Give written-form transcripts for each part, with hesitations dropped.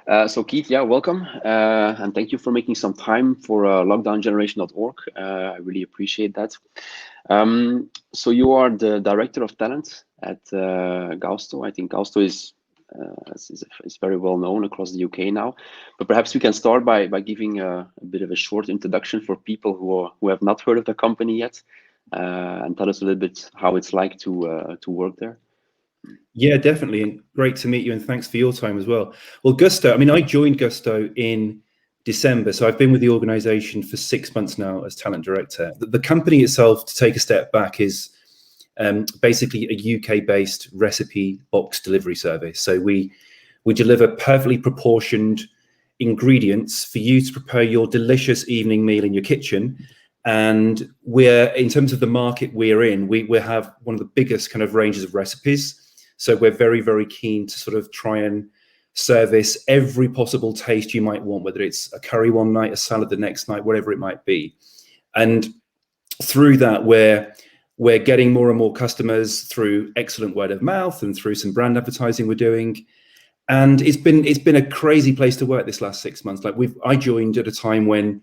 So Keith, yeah, welcome. And thank you for making some time for lockdowngeneration.org. I really appreciate that. So you are the director of talent at Gousto. I think Gousto is very well known across the UK now. But perhaps we can start by giving a bit of a short introduction for people who have not heard of the company yet, and tell us a little bit how it's like to work there. Yeah, definitely. And great to meet you. And thanks for your time as well. Well, Gousto, I mean, I joined Gousto in December. So I've been with the organization for 6 months now as talent director. The company itself, to take a step back, is basically a UK-based recipe box delivery service. So we deliver perfectly proportioned ingredients for you to prepare your delicious evening meal in your kitchen. And we're, in terms of the market we're in, we have one of the biggest kind of ranges of recipes. So we're very, very keen to sort of try and service every possible taste you might want, whether it's a curry one night, a salad the next night, whatever it might be. And through that, we're getting more and more customers through excellent word of mouth and through some brand advertising we're doing. And it's been a crazy place to work this last 6 months. Like I joined at a time when,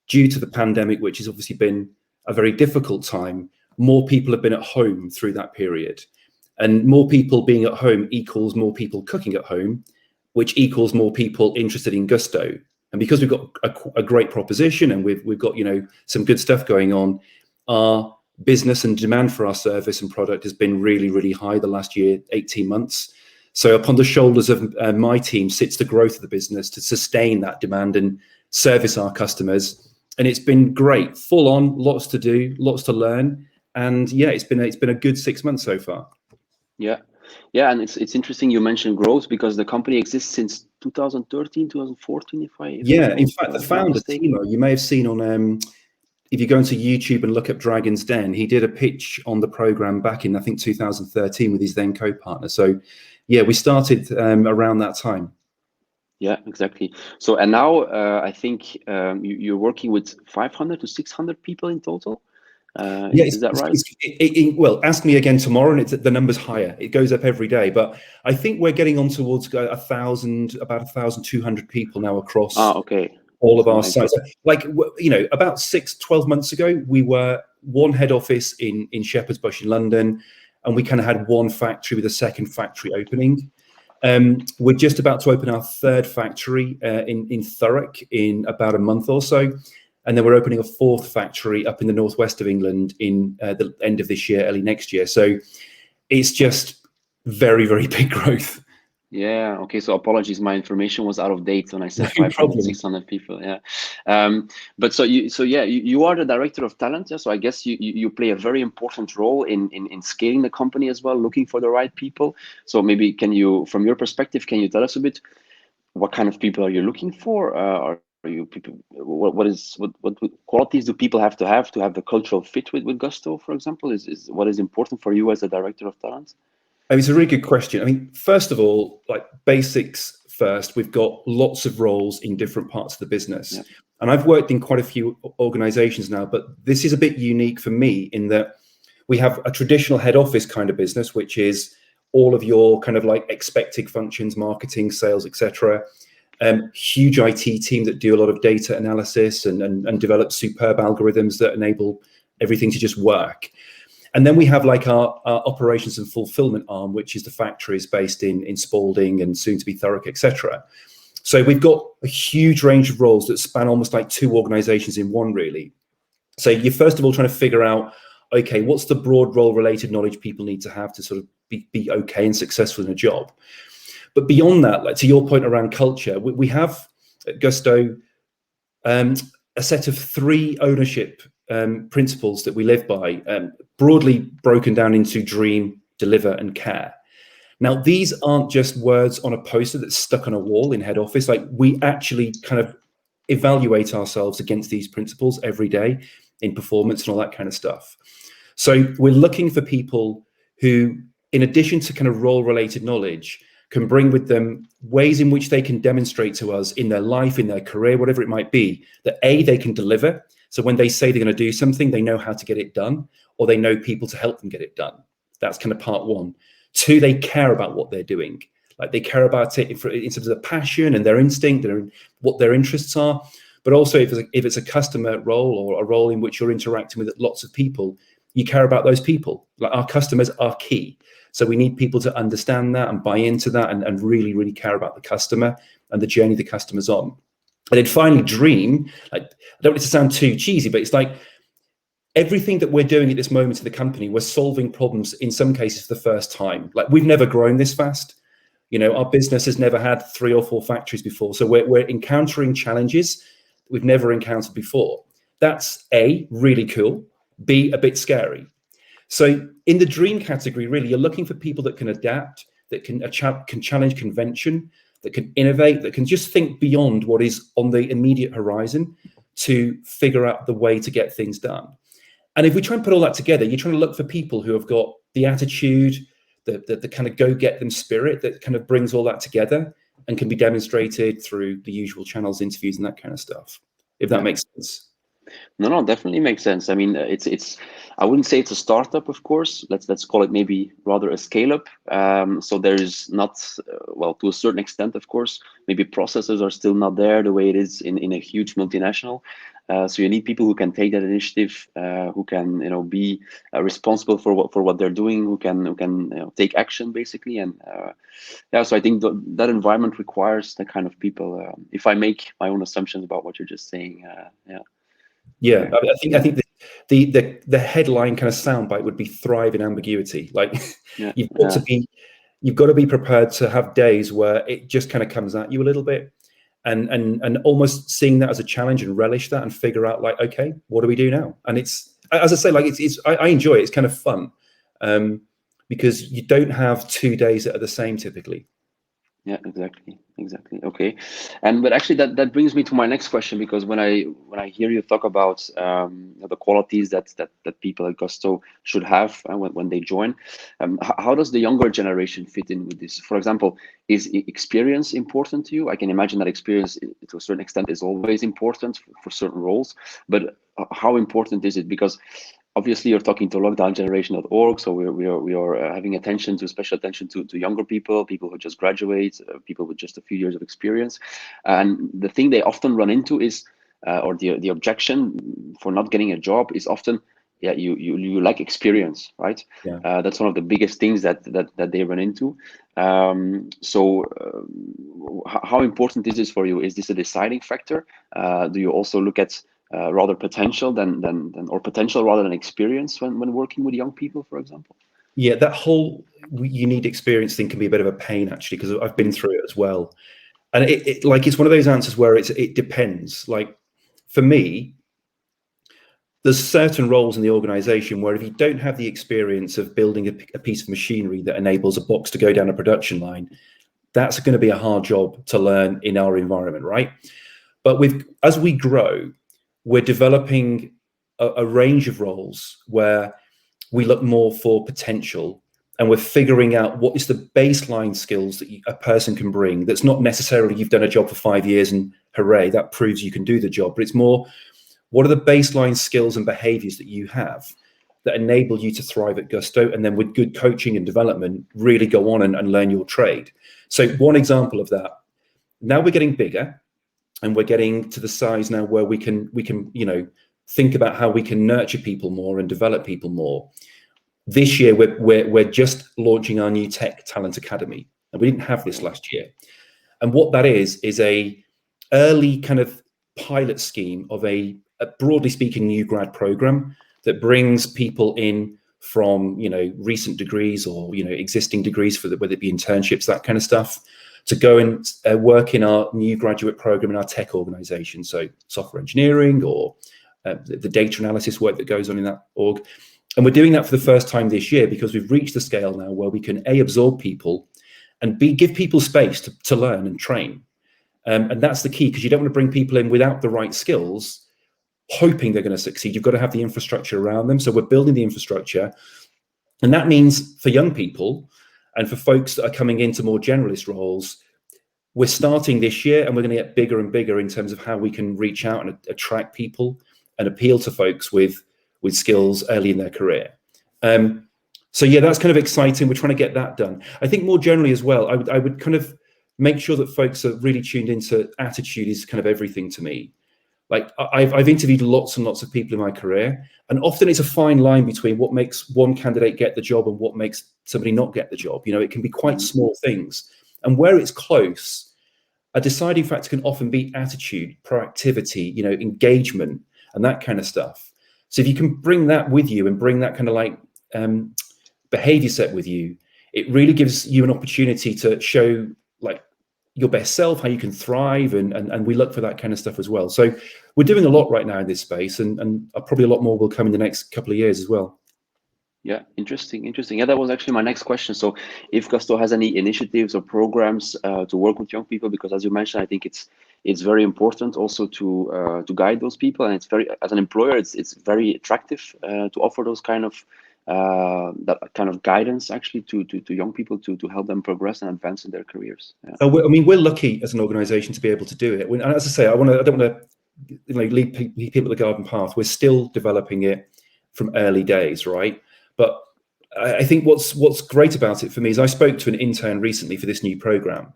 due to the pandemic, which has obviously been a very difficult time, more people have been at home through that period. And more people being at home equals more people cooking at home, which equals more people interested in Gousto. And because we've got a great proposition and we've got, you know, some good stuff going on, our business and demand for our service and product has been really, really high the last year, 18 months. So upon the shoulders of my team sits the growth of the business to sustain that demand and service our customers. And it's been great, full on, lots to do, lots to learn. And yeah, it's been a good 6 months so far. Yeah, and it's interesting you mentioned growth, because the company exists since 2013, 2014, if in fact, the founder, Timo, you may have seen on, if you go into YouTube and look up Dragon's Den, he did a pitch on the program back in, I think, 2013 with his then co-partner. So yeah, we started around that time. Yeah, exactly. So, and now I think you're working with 500 to 600 people in total. Is that right? Well, ask me again tomorrow, and the number's higher. It goes up every day, but I think we're getting on towards about 1,200 people now across all of our sites. Like, you know, about 12 months ago, we were one head office in Shepherd's Bush in London, and we kind of had one factory with a second factory opening. We're just about to open our third factory in Thurrock in about a month or so. And then we're opening a fourth factory up in the northwest of England in the end of this year, early next year. So it's just very, very big growth. Yeah. Okay. So apologies, my information was out of date when I said 500, 600 people. Yeah. But you are the director of talent. Yeah. So I guess you play a very important role in scaling the company as well, looking for the right people. So maybe from your perspective, can you tell us a bit what kind of people are you looking for? Are you people? What qualities do people have to have the cultural fit with Gousto, for example? Is what is important for you as a director of talent? I mean, it's a really good question. I mean, first of all, like basics first, we've got lots of roles in different parts of the business. Yeah. And I've worked in quite a few organizations now, but this is a bit unique for me in that we have a traditional head office kind of business, which is all of your kind of like expected functions, marketing, sales, etc. Huge IT team that do a lot of data analysis and develop superb algorithms that enable everything to just work. And then we have like our operations and fulfillment arm, which is the factories based in Spalding and soon to be Thurrock, etc. So we've got a huge range of roles that span almost like two organizations in one, really. So you're first of all trying to figure out, okay, what's the broad role related knowledge people need to have to sort of be okay and successful in a job. But beyond that, like to your point around culture, we have at Gousto a set of 3 ownership principles that we live by, broadly broken down into dream, deliver, and care. Now, these aren't just words on a poster that's stuck on a wall in head office. Like, we actually kind of evaluate ourselves against these principles every day in performance and all that kind of stuff. So we're looking for people who, in addition to kind of role-related knowledge, can bring with them ways in which they can demonstrate to us in their life, in their career, whatever it might be, that A, they can deliver. So when they say they're going to do something, they know how to get it done, or they know people to help them get it done. That's kind of part 1. 2, they care about what they're doing. Like they care about it in terms of their passion and their instinct and what their interests are. But also if it's a customer role or a role in which you're interacting with lots of people, you care about those people. Like our customers are key. So we need people to understand that and buy into that and really, really care about the customer and the journey the customer's on. And then finally, dream. Like, I don't want it to sound too cheesy, but it's like everything that we're doing at this moment in the company, we're solving problems in some cases for the first time. Like we've never grown this fast. You know, our business has never had 3 or 4 factories before. So we're encountering challenges we've never encountered before. That's A, really cool. B, a bit scary. So in the dream category, really, you're looking for people that can adapt, that can challenge convention, that can innovate, that can just think beyond what is on the immediate horizon to figure out the way to get things done. And if we try and put all that together, you're trying to look for people who have got the attitude, the kind of go get them spirit that kind of brings all that together and can be demonstrated through the usual channels, interviews and that kind of stuff, if that makes sense. No, definitely makes sense. I mean, it's. I wouldn't say it's a startup, of course. Let's call it maybe rather a scale up. So there's not, well, to a certain extent, of course, maybe processes are still not there the way it is in a huge multinational. So you need people who can take that initiative, who can be responsible for what they're doing, who can take action basically. And yeah, so I think that environment requires the kind of people. If I make my own assumptions about what you're just saying, yeah. Yeah, I think the headline kind of soundbite would be thrive in ambiguity. Like you've got to be prepared to have days where it just kind of comes at you a little bit, and almost seeing that as a challenge and relish that and figure out like, okay, what do we do now? And it's, as I say, like I enjoy it. It's kind of fun because you don't have 2 days that are the same typically. Yeah, exactly. Okay, but actually that brings me to my next question, because when I hear you talk about the qualities that people at Gousto should have when they join, how does the younger generation fit in with this? For example, is experience important to you? I can imagine that experience to a certain extent is always important for certain roles, but how important is it? Because obviously you're talking to lockdowngeneration.org, so we are having special attention to younger people who just graduate, people with just a few years of experience. And the thing they often run into is, or the objection for not getting a job is often, yeah, you lack experience, right? Yeah. That's one of the biggest things that they run into. How important is this for you? Is this a deciding factor? Do you also look at rather potential or potential rather than experience when working with young people, for example? Yeah, that whole you need experience thing can be a bit of a pain actually, because I've been through it as well. And it's one of those answers where it depends. Like for me, there's certain roles in the organization where if you don't have the experience of building a piece of machinery that enables a box to go down a production line, that's going to be a hard job to learn in our environment, right? But as we grow, we're developing a range of roles where we look more for potential, and we're figuring out what is the baseline skills that a person can bring. That's not necessarily you've done a job for 5 years and hooray, that proves you can do the job, but it's more, what are the baseline skills and behaviors that you have that enable you to thrive at Gousto, and then with good coaching and development, really go on and learn your trade. So one example of that, now we're getting bigger, and we're getting to the size now where we can think about how we can nurture people more and develop people more. This year we're just launching our new tech Talent Academy, and we didn't have this last year. And what that is a early kind of pilot scheme of a broadly speaking new grad program that brings people in from recent degrees or existing degrees, whether it be internships, that kind of stuff, to go and work in our new graduate program in our tech organization. So software engineering or the data analysis work that goes on in that org. And we're doing that for the first time this year because we've reached the scale now where we can absorb people and give people space to learn and train. And that's the key, because you don't want to bring people in without the right skills, hoping they're going to succeed. You've got to have the infrastructure around them. So we're building the infrastructure. And that means for young people and for folks that are coming into more generalist roles, we're starting this year and we're going to get bigger and bigger in terms of how we can reach out and attract people and appeal to folks with skills early in their career. So yeah, that's kind of exciting. We're trying to get that done. I think more generally as well, I would kind of make sure that folks are really tuned into attitude is kind of everything to me. Like I've interviewed lots and lots of people in my career, and often it's a fine line between what makes one candidate get the job and what makes somebody not get the job. You know, it can be quite small things. And where it's close, a deciding factor can often be attitude, proactivity, you know, engagement, and that kind of stuff. So if you can bring that with you and bring that kind of like behavior set with you, it really gives you an opportunity to show like your best self, how you can thrive, and we look for that kind of stuff as well. So we're doing a lot right now in this space, and probably a lot more will come in the next couple of years as well. Yeah, interesting. Yeah, that was actually my next question. So if Gousto has any initiatives or programs to work with young people, because as you mentioned, I think it's very important also to guide those people, and it's very, as an employer, it's very attractive to offer those kind of that kind of guidance actually to young people to help them progress and advance in their careers. Yeah. I mean, we're lucky as an organization to be able to do it. And as I say, I don't want to lead people the garden path. We're still developing it from early days, right? But I think what's great about it for me is I spoke to an intern recently for this new program,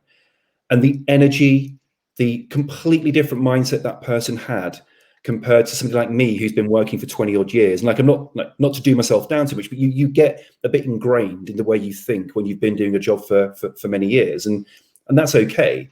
and the energy, the completely different mindset that person had compared to somebody like me who's been working for 20 odd years. And like, I'm not to do myself down too much, but you get a bit ingrained in the way you think when you've been doing a job for many years, and that's okay.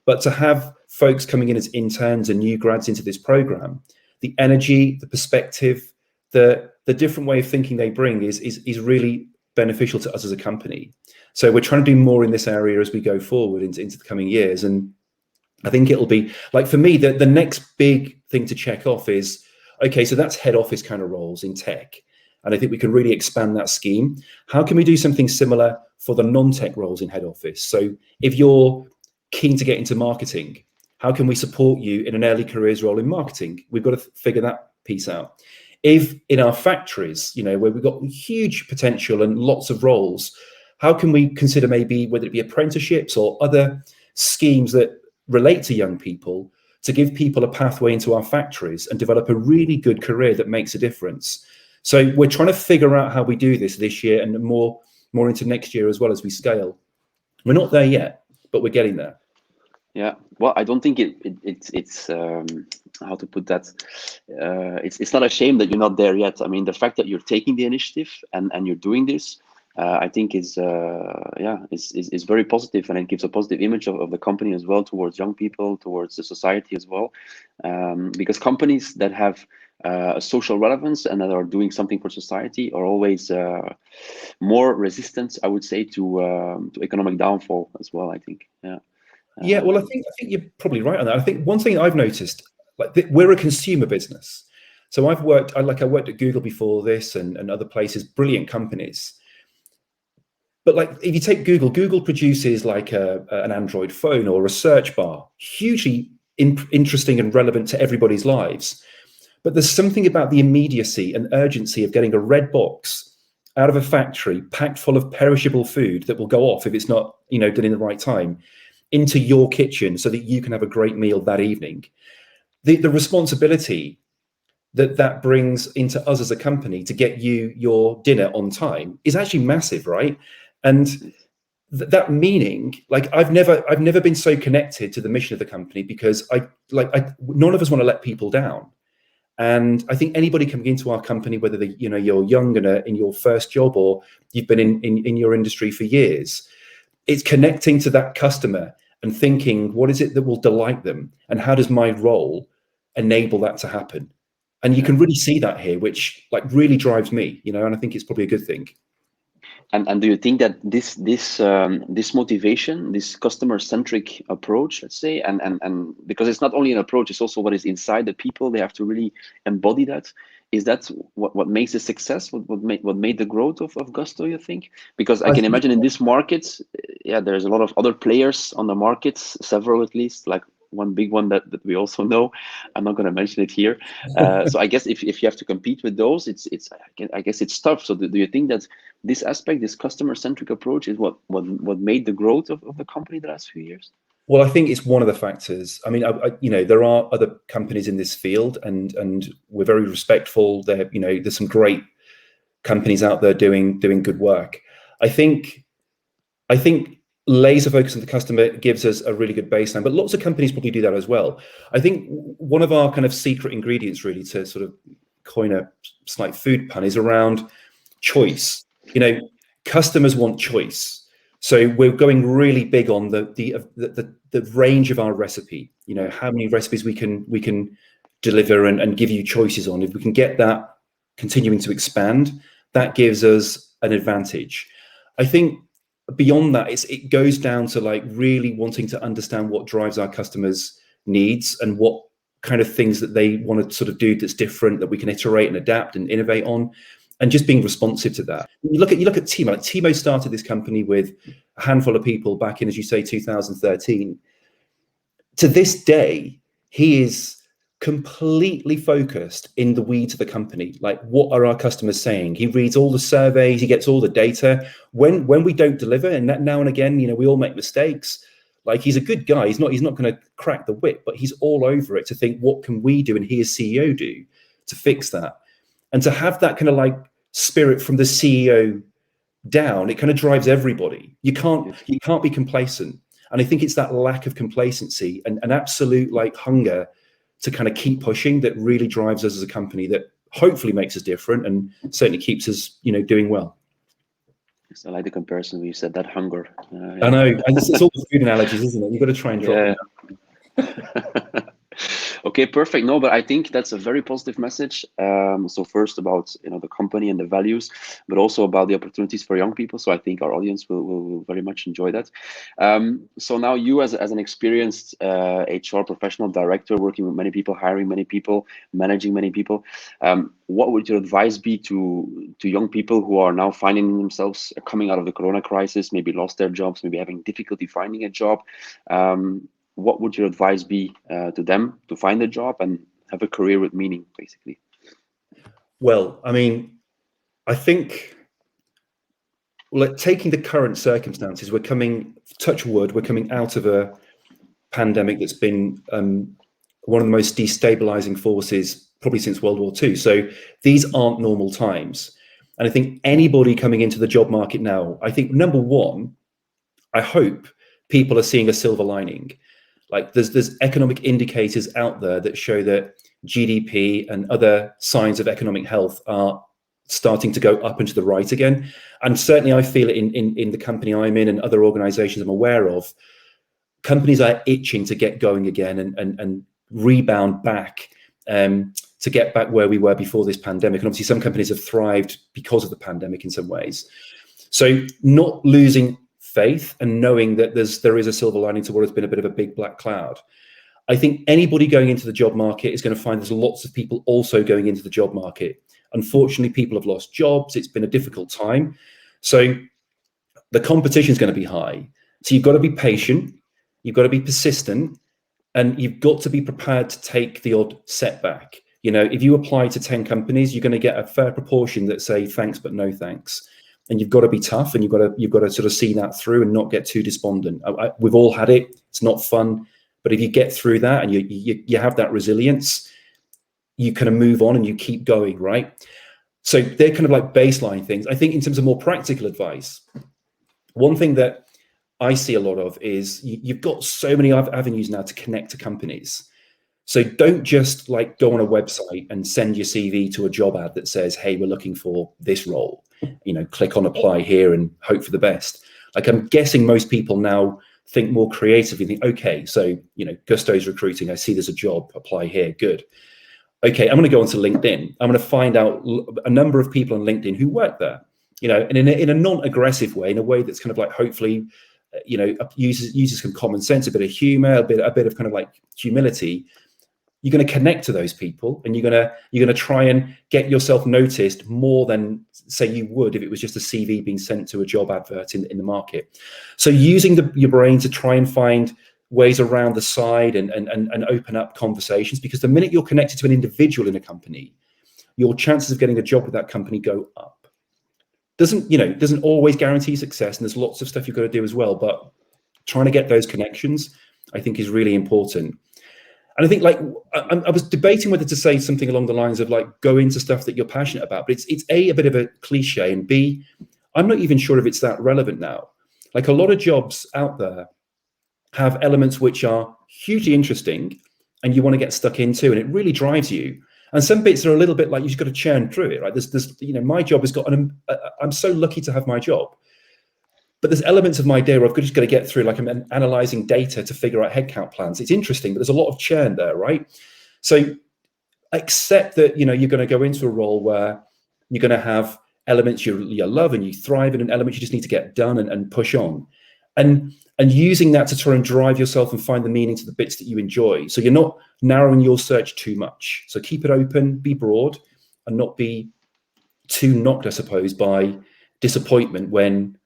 But to have folks coming in as interns and new grads into this program, the energy, the perspective, the different way of thinking they bring is really beneficial to us as a company. So we're trying to do more in this area as we go forward into the coming years. And I think it'll be like, for me, the next big thing to check off is, okay, so that's head office kind of roles in tech. And I think we can really expand that scheme. How can we do something similar for the non-tech roles in head office? So if you're keen to get into marketing, how can we support you in an early careers role in marketing? We've got to figure that piece out. If in our factories, you know, where we've got huge potential and lots of roles, how can we consider maybe whether it be apprenticeships or other schemes that relate to young people to give people a pathway into our factories and develop a really good career that makes a difference? So we're trying to figure out how we do this year and more into next year as well as we scale. We're not there yet, but we're getting there. Yeah, well, I don't think it's how to put that. It's not a shame that you're not there yet. I mean, the fact that you're taking the initiative and you're doing this, I think is very positive, and it gives a positive image of the company as well towards young people, towards the society as well, because companies that have a social relevance and that are doing something for society are always more resistant, I would say, to economic downfall as well, I think. Yeah. Yeah, well, I think you're probably right on that. I think one thing I've noticed, like we're a consumer business. So I worked at Google before this and other places, brilliant companies. But like if you take Google produces like an Android phone or a search bar, hugely interesting and relevant to everybody's lives. But there's something about the immediacy and urgency of getting a red box out of a factory packed full of perishable food that will go off if it's not, you know, done in the right time, into your kitchen so that you can have a great meal that evening. The responsibility that brings into us as a company to get you your dinner on time is actually massive, right? And that meaning, like I've never been so connected to the mission of the company, because none of us want to let people down. And I think anybody coming into our company, whether you're young and in your first job or you've been in your industry for years, it's connecting to that customer and thinking, what is it that will delight them? And how does my role enable that to happen? And you can really see that here, which like really drives me, you know, and I think it's probably a good thing. And do you think that this motivation, this customer-centric approach, let's say, and because it's not only an approach, it's also what is inside the people, they have to really embody that. Is that what makes a success? What made the growth of Gousto, you think? Because I can imagine in this market, yeah, there's a lot of other players on the market, several at least, like one big one that we also know. I'm not going to mention it here. So I guess if you have to compete with those, I guess it's tough. So do you think that this aspect, this customer-centric approach, is what made the growth of the company the last few years? Well, I think it's one of the factors. I mean, there are other companies in this field, and we're very respectful. There's some great companies out there doing good work. I think laser focus on the customer gives us a really good baseline, but lots of companies probably do that as well. I think one of our kind of secret ingredients, really, to sort of coin a slight food pun, is around choice. You know, customers want choice, so we're going really big on the range of our recipe. You know, how many recipes we can deliver and give you choices on. If we can get that continuing to expand, that gives us an advantage. I think beyond that, it goes down to like really wanting to understand what drives our customers' needs and what kind of things that they want to sort of do that's different, that we can iterate and adapt and innovate on, and just being responsive to that. You look at Timo. Like, Timo started this company with a handful of people back in, as you say, 2013. To this day, he is completely focused in the weeds of the company. Like, what are our customers saying? He reads all the surveys, he gets all the data. When we don't deliver, and that now and again, you know, we all make mistakes. Like, he's a good guy. He's not going to crack the whip, but he's all over it to think, what can we do, and he as CEO do to fix that? And to have that kind of like spirit from the CEO down, it kind of drives everybody. You can't be complacent. And I think it's that lack of complacency and an absolute like hunger to kind of keep pushing that really drives us as a company, that hopefully makes us different and certainly keeps us, you know, doing well. I like the comparison where you said that hunger. I know, and it's all the food analogies, isn't it? You've got to try and drop it. Okay, perfect. No, but I think that's a very positive message. So first about, you know, the company and the values, but also about the opportunities for young people. So I think our audience will very much enjoy that. So now you as an experienced HR professional director, working with many people, hiring many people, managing many people, what would your advice be to young people who are now finding themselves coming out of the Corona crisis, maybe lost their jobs, maybe having difficulty finding a job? What would your advice be to them to find a job and have a career with meaning, basically? Well, I mean, I think, like, taking the current circumstances, we're coming, touch wood, we're coming out of a pandemic that's been one of the most destabilizing forces probably since World War II. So these aren't normal times. And I think anybody coming into the job market now, I think, number one, I hope people are seeing a silver lining. Like, there's economic indicators out there that show that GDP and other signs of economic health are starting to go up and to the right again. And certainly I feel it in the company I'm in and other organizations I'm aware of. Companies are itching to get going again and rebound back to get back where we were before this pandemic. And obviously some companies have thrived because of the pandemic in some ways. So not losing faith and knowing that there is a silver lining to what has been a bit of a big black cloud. I think anybody going into the job market is going to find there's lots of people also going into the job market. Unfortunately, people have lost jobs. It's been a difficult time. So the competition is going to be high. So you've got to be patient. You've got to be persistent, and you've got to be prepared to take the odd setback. You know, if you apply to 10 companies, you're going to get a fair proportion that say thanks, but no thanks. And you've got to be tough, and you've got to sort of see that through and not get too despondent. We've all had it. It's not fun, but if you get through that and you have that resilience, you kind of move on and you keep going, right? So they're kind of like baseline things. I think in terms of more practical advice, one thing that I see a lot of is you've got so many avenues now to connect to companies. So don't just like go on a website and send your CV to a job ad that says, hey, we're looking for this role. You know, click on apply here and hope for the best. Like, I'm guessing most people now think more creatively, think, okay, so, you know, Gousto's recruiting. I see there's a job, apply here. Good. Okay, I'm going to go onto LinkedIn. I'm going to find out a number of people on LinkedIn who work there, you know, and in a non-aggressive way, in a way that's kind of like, hopefully, you know, uses some common sense, a bit of humor, a bit of kind of like humility. You're going to connect to those people, and you're going to try and get yourself noticed more than, say, you would if it was just a CV being sent to a job advert in the market. So using your brain to try and find ways around the side and open up conversations, because the minute you're connected to an individual in a company, your chances of getting a job with that company go up. Doesn't always guarantee success, and there's lots of stuff you've got to do as well, but trying to get those connections, I think, is really important. And I think like I was debating whether to say something along the lines of like go into stuff that you're passionate about, but it's a bit of a cliche, and B, I'm not even sure if it's that relevant now. Like a lot of jobs out there have elements which are hugely interesting and you want to get stuck into, and it really drives you. And some bits are a little bit like you've just got to churn through it, right? There's you know, my job has got I'm so lucky to have my job. But there's elements of my day where I've just got to get through, like I'm analyzing data to figure out headcount plans. It's interesting, but there's a lot of churn there, right? So accept that, you know, you're going to go into a role where you're going to have elements you love and you thrive in, and elements you just need to get done and push on. And using that to try and drive yourself and find the meaning to the bits that you enjoy. So you're not narrowing your search too much. So keep it open, be broad, and not be too knocked, I suppose, by disappointment when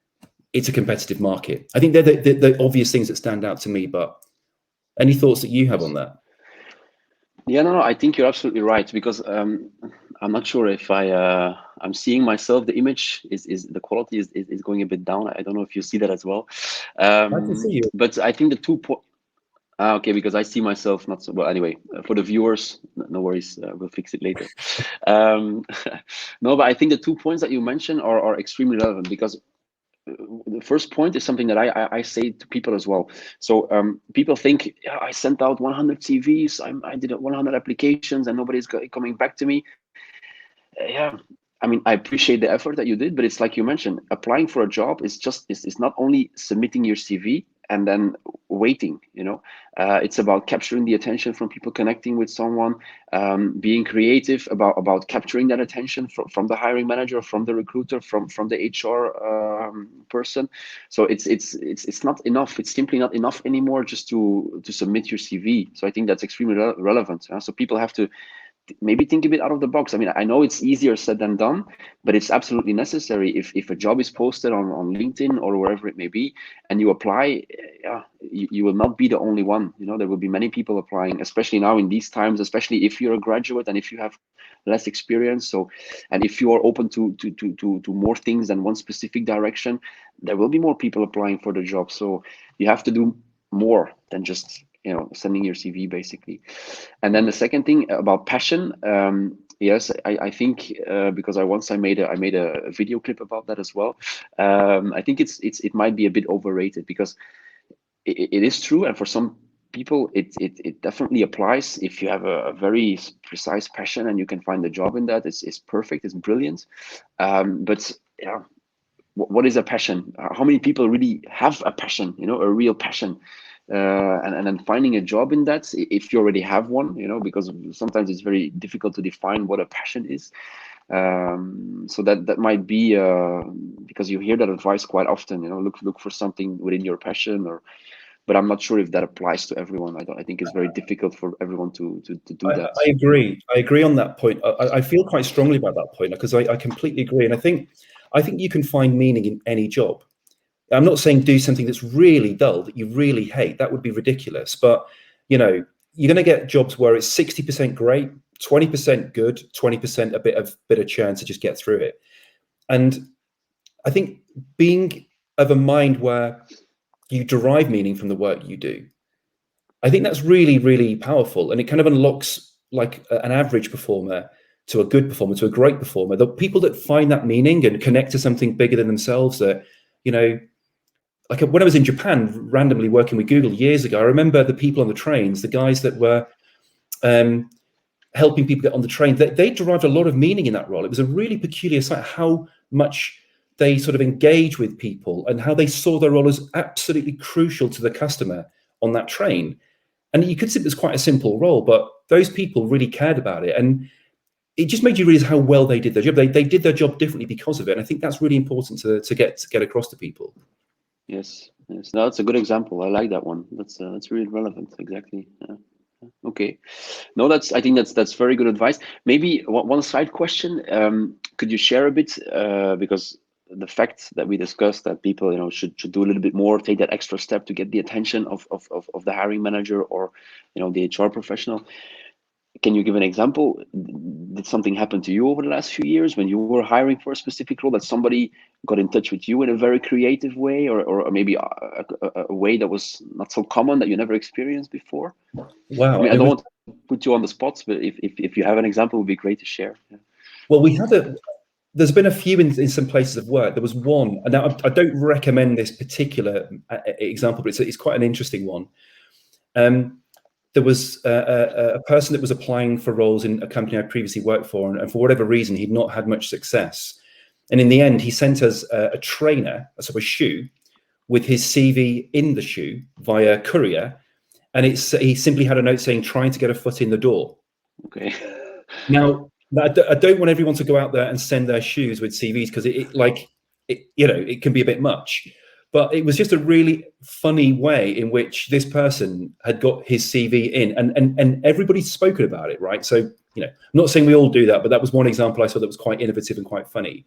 it's a competitive market. I think they're the obvious things that stand out to me, but any thoughts that you have on that? Yeah, no, I think you're absolutely right, because I'm not sure if I'm seeing myself. The image is the quality is going a bit down. I don't know if you see that as well. I can see you. But I think the 2 points. Okay, because I see myself not so well. Anyway, for the viewers, no worries, we'll fix it later. No, but I think the 2 points that you mentioned are extremely relevant, because the first point is something that I say to people as well. So people think, yeah, I sent out 100 CVs, I did 100 applications, and nobody's coming back to me. Yeah, I mean, I appreciate the effort that you did, but it's like you mentioned, applying for a job is just it's not only submitting your CV and then waiting. You know, it's about capturing the attention from people, connecting with someone, being creative about capturing that attention from the hiring manager, from the recruiter, from the HR person. So it's not enough. It's simply not enough anymore just to submit your CV. So I think that's extremely relevant. So people have to maybe think a bit out of the box. I mean, I know it's easier said than done, but it's absolutely necessary. If a job is posted on LinkedIn or wherever it may be, and you apply, yeah, you will not be the only one. You know, there will be many people applying, especially now in these times, especially if you're a graduate and if you have less experience. So, and if you are open to more things than one specific direction, there will be more people applying for the job. So you have to do more than just, you know, sending your CV basically. And then the second thing about passion, yes, I think because I made a video clip about that as well. I think it might be a bit overrated, because it is true, and for some people it definitely applies. If you have a very precise passion and you can find a job in that, it's perfect, it's brilliant. But yeah, what is a passion? How many people really have a passion, you know, a real passion? And then finding a job in that, if you already have one, you know, because sometimes it's very difficult to define what a passion is. So that might be because you hear that advice quite often, you know, look for something within your passion, but I'm not sure if that applies to everyone. I think it's very difficult for everyone to do that. I agree. I agree on that point. I feel quite strongly about that point, because I completely agree. And I think you can find meaning in any job. I'm not saying do something that's really dull, that you really hate. That would be ridiculous. But, you know, you're going to get jobs where it's 60% great, 20% good, 20% a bit of churn to just get through it. And I think being of a mind where you derive meaning from the work you do, I think that's really, really powerful. And it kind of unlocks like an average performer to a good performer, to a great performer. The people that find that meaning and connect to something bigger than themselves, that, you know, like when I was in Japan, randomly working with Google years ago, I remember the people on the trains, the guys that were helping people get on the train, they derived a lot of meaning in that role. It was a really peculiar sight, how much they sort of engage with people and how they saw their role as absolutely crucial to the customer on that train. And you could see it was quite a simple role, but those people really cared about it. And it just made you realize how well they did their job. They did their job differently because of it. And I think that's really important to get across to people. Yes, no, that's a good example. I like that one. That's really relevant. Exactly. Yeah. Okay. No, I think that's very good advice. Maybe one side question. Could you share a bit, because the fact that we discussed that people, you know, should do a little bit more, take that extra step to get the attention of the hiring manager or, you know, the HR professional. can you give an example? Did something happen to you over the last few years when you were hiring for a specific role, that somebody got in touch with you in a very creative way, or maybe a way that was not so common that you never experienced before? Wow. I mean, I don't want to put you on the spot, but if you have an example, it would be great to share. Yeah. Well, there's been a few in some places of work. There was one, and now I don't recommend this particular example, but it's quite an interesting one. There was a person that was applying for roles in a company I previously worked for, and for whatever reason, he'd not had much success. And in the end, he sent us a trainer, a shoe, with his CV in the shoe via courier. And he simply had a note saying, trying to get a foot in the door. Okay. Now, I don't want everyone to go out there and send their shoes with CVs, because it can be a bit much. But it was just a really funny way in which this person had got his CV in, and everybody's spoken about it, right? So, I'm not saying we all do that, but that was one example I saw that was quite innovative and quite funny.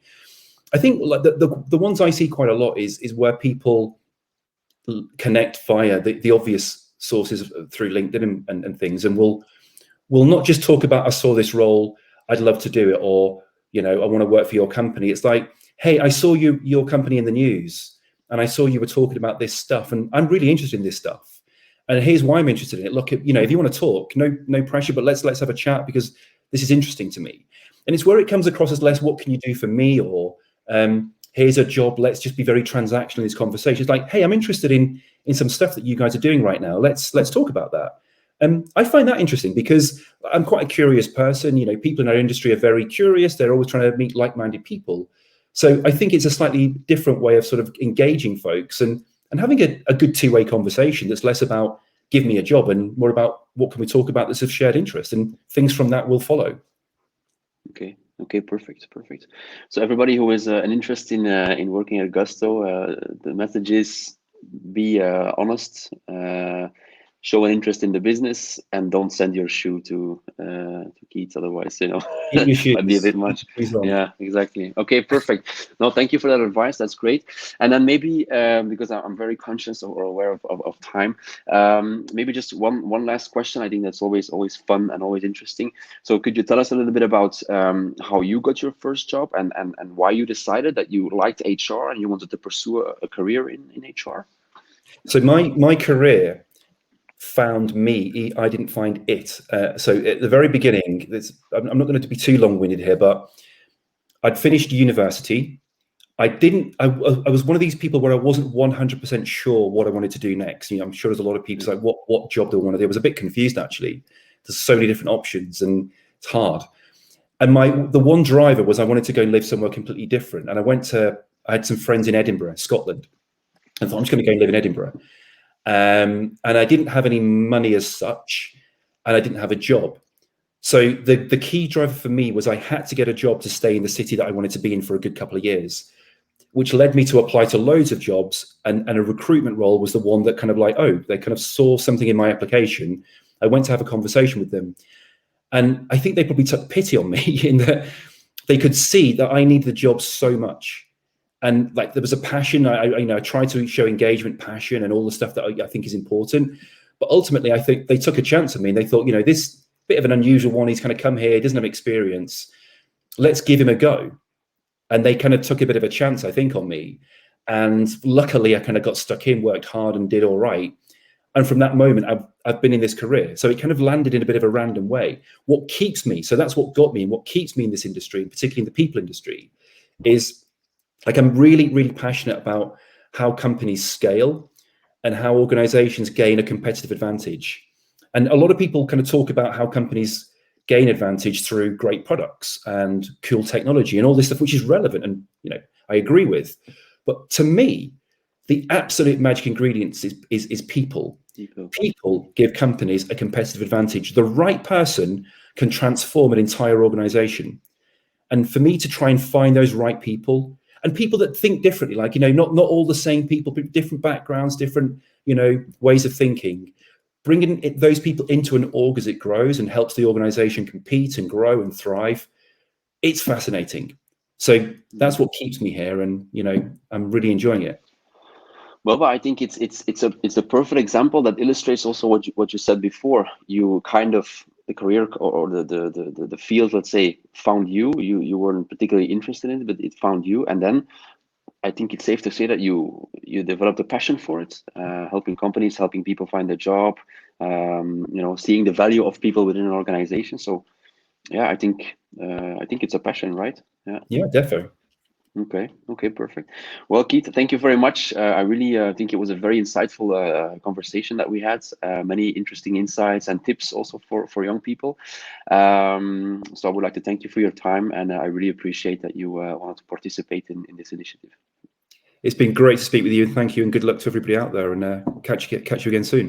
I think like the ones I see quite a lot is where people connect via the obvious sources through LinkedIn and things, and we'll not just talk about, I saw this role, I'd love to do it, or I want to work for your company. It's like, hey, I saw your company in the news, and I saw you were talking about this stuff, and I'm really interested in this stuff, and here's why I'm interested in it. Look, if you want to talk, no pressure, but let's have a chat, because this is interesting to me. And it's where it comes across as less, what can you do for me, or here's a job, let's just be very transactional in this conversation. It's like, hey, I'm interested in some stuff that you guys are doing right now. Let's talk about that. I find that interesting because I'm quite a curious person. People in our industry are very curious. They're always trying to meet like-minded people. So I think it's a slightly different way of sort of engaging folks and having a good two-way conversation that's less about give me a job and more about what can we talk about that's of shared interest, and things from that will follow. Okay, perfect. So everybody who has an interest in working at Gousto, the message is be honest, show an interest in the business, and don't send your shoe to Keith, otherwise might be a bit much. Yeah, exactly. Okay, perfect. No, thank you for that advice. That's great. And then maybe because I'm very conscious or aware of time, maybe just one last question. I think that's always fun and always interesting. So could you tell us a little bit about how you got your first job and why you decided that you liked HR and you wanted to pursue a career in HR? So my career found me. I didn't find it. So at the very beginning, I'm not going to be too long-winded here, but I'd finished university. I was one of these people where I wasn't 100% sure what I wanted to do next. I'm sure there's a lot of people like what job they want to do. I was a bit confused, actually. There's so many different options and it's hard. And the one driver was I wanted to go and live somewhere completely different. And I had some friends in Edinburgh, Scotland. I thought, I'm just going to go and live in Edinburgh. And I didn't have any money as such, and I didn't have a job. So the key driver for me was I had to get a job to stay in the city that I wanted to be in for a good couple of years, which led me to apply to loads of jobs. And a recruitment role was the one that kind of like, they kind of saw something in my application. I went to have a conversation with them. And I think they probably took pity on me in that they could see that I needed the job so much. And like there was a passion. I tried to show engagement, passion, and all the stuff that I think is important. But ultimately, I think they took a chance on me. And they thought, this bit of an unusual one. He's kind of come here. He doesn't have experience. Let's give him a go. And they kind of took a bit of a chance, I think, on me. And luckily, I kind of got stuck in, worked hard, and did all right. And from that moment, I've been in this career. So it kind of landed in a bit of a random way. What keeps me? So that's what got me, and what keeps me in this industry, and particularly in the people industry, is like I'm really, really passionate about how companies scale and how organizations gain a competitive advantage. And a lot of people kind of talk about how companies gain advantage through great products and cool technology and all this stuff, which is relevant and I agree with. But to me, the absolute magic ingredients is people. People give companies a competitive advantage. The right person can transform an entire organization. And for me to try and find those right people, and people that think differently, like, not all the same people, but different backgrounds, different, ways of thinking, bringing those people into an org as it grows and helps the organization compete and grow and thrive. It's fascinating. So that's what keeps me here. And, I'm really enjoying it. Well, but I think it's a perfect example that illustrates also what you said before. You kind of the career or the field, let's say, found you. You weren't particularly interested in it, but it found you, and then I think it's safe to say that you developed a passion for it, helping companies, helping people find a job, seeing the value of people within an organization. So yeah, I think it's a passion, right? Yeah, definitely. Okay, perfect. Well, Keith, thank you very much. I really think it was a very insightful conversation that we had. Many interesting insights and tips also for young people. So I would like to thank you for your time, and I really appreciate that you wanted to participate in this initiative. It's been great to speak with you, and thank you, and good luck to everybody out there, and catch you again soon.